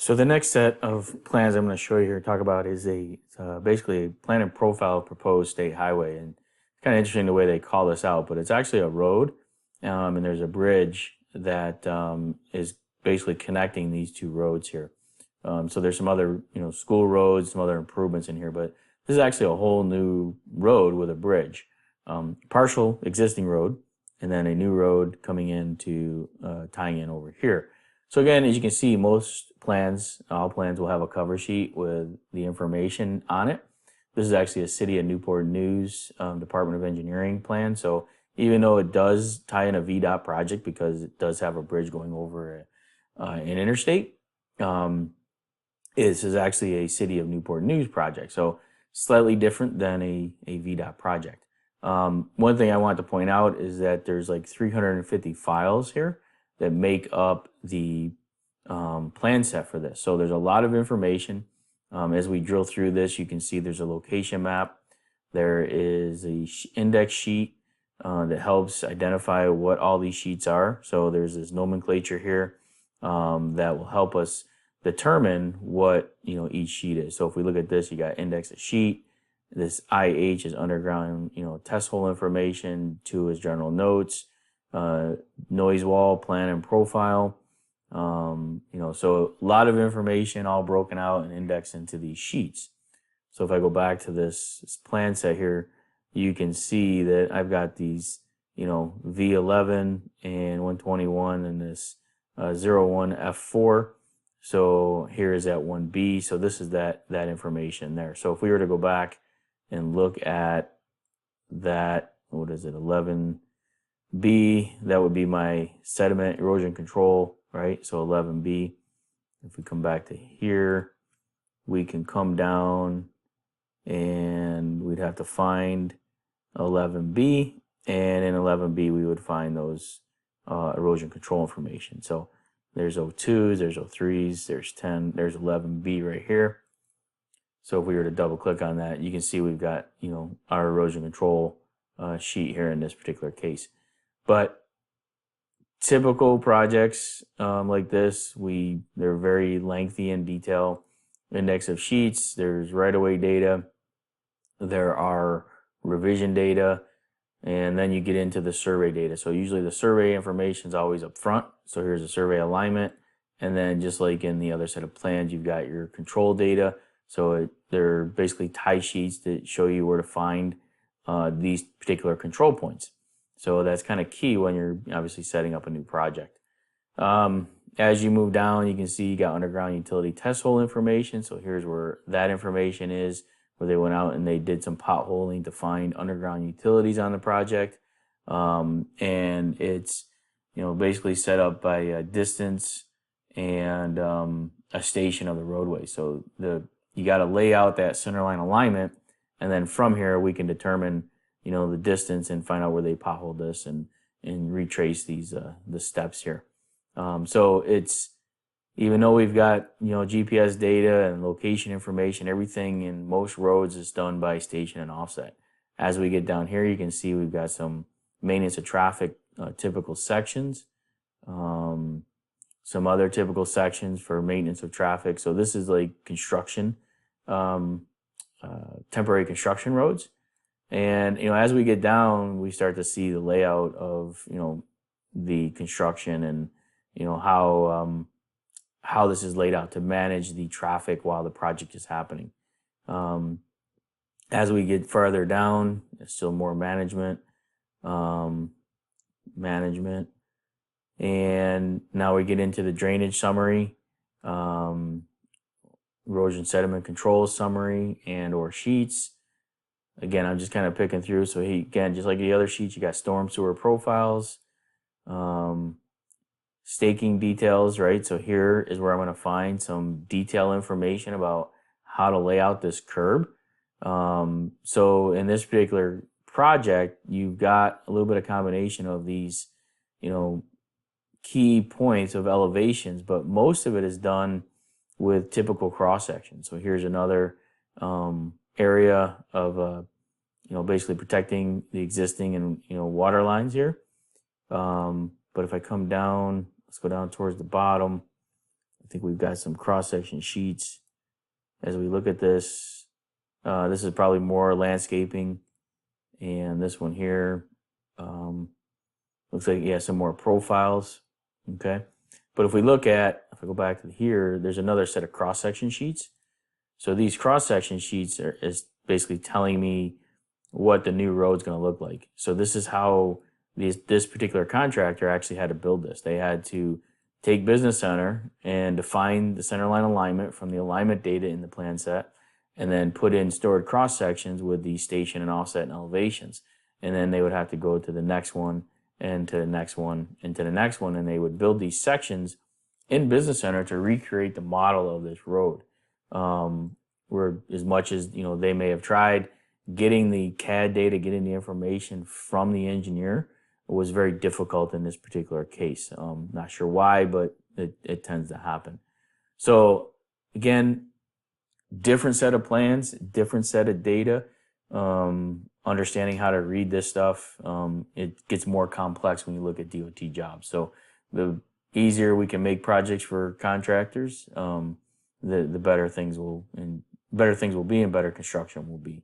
So the next set of plans I'm going to show you here, talk about is basically a plan and profile of proposed state highway. And it's kind of interesting the way they call this out, but it's actually a road, and there's a bridge that is basically connecting these two roads here. So there's some other, school roads, some other improvements in here, but this is actually a whole new road with a bridge, partial existing road, and then a new road coming in to tying in over here. So again, as you can see, most plans, all plans will have a cover sheet with the information on it. This is actually a City of Newport News Department of Engineering plan. So even though it does tie in a VDOT project because it does have a bridge going over an interstate, this is actually a City of Newport News project. So slightly different than a VDOT project. One thing I want to point out is that there's like 350 files here that make up the plan set for this. So there's a lot of information. As we drill through this, you can see there's a location map. There is a index sheet that helps identify what all these sheets are. So there's this nomenclature here that will help us determine what each sheet is. So if we look at this, you got index of sheet. This IH is underground test hole information. 2 is general notes. Noise wall, plan and profile. So a lot of information all broken out and indexed into these sheets. So if I go back to this plan set here, you can see that I've got these, V11 and 121 and this 01F4. So here is that 1B. So this is that information there. So if we were to go back and look at that, what is it, 11B, that would be my sediment erosion control, right? So 11B. If we come back to here, we can come down and we'd have to find 11B. And in 11B, we would find those erosion control information. So there's 02s, there's 03s, there's 10, there's 11B right here. So if we were to double click on that, you can see we've got, our erosion control sheet here in this particular case. But typical projects like this, they're very lengthy in detail. Index of sheets, there's right-of-way data, there are revision data, and then you get into the survey data. So usually the survey information is always up front. So here's a survey alignment, and then just like in the other set of plans, you've got your control data. So they're basically tie sheets that show you where to find these particular control points. So that's kind of key when you're obviously setting up a new project. As you move down, you can see you got underground utility test hole information. So here's where that information is, where they went out and they did some potholing to find underground utilities on the project. And it's, basically set up by a distance and a station of the roadway. So you got to lay out that center line alignment, and then from here we can determine the distance and find out where they potholed this and retrace these the steps here. So it's, even though we've got GPS data and location information, everything in most roads is done by station and offset. As we get down here, you can see we've got some maintenance of traffic typical sections, some other typical sections for maintenance of traffic. So this is like construction, temporary construction roads. And, as we get down, we start to see the layout of, the construction and, how this is laid out to manage the traffic while the project is happening. As we get farther down, there's still more management. And now we get into the drainage summary, erosion sediment control summary and or sheets. Again, I'm just kind of picking through. So again, just like the other sheets, you got storm sewer profiles, staking details, right? So here is where I'm going to find some detail information about how to lay out this curb. So in this particular project, you've got a little bit of combination of these, key points of elevations, but most of it is done with typical cross section. So here's another area of basically protecting the existing and water lines here. But if I come down, let's go down towards the bottom. I think we've got some cross-section sheets as we look at this. This is probably more landscaping, and this one here looks like, yeah, some more profiles. Okay, but if we look at, if I go back to here, there's another set of cross-section sheets. So these cross-section sheets is basically telling me what the new road's going to look like. So this is how this particular contractor actually had to build this. They had to take business center and define the center line alignment from the alignment data in the plan set, and then put in stored cross sections with the station and offset and elevations. And then they would have to go to the next one and to the next one and to the next one, and they would build these sections in business center to recreate the model of this road. Where as much as, you know, they may have tried getting the CAD data, getting the information from the engineer, was very difficult in this particular case. Not sure why, but it tends to happen. So again, different set of plans, different set of data. Understanding how to read this stuff, it gets more complex when you look at DOT jobs. So the easier we can make projects for contractors, the better things will be, and better construction will be.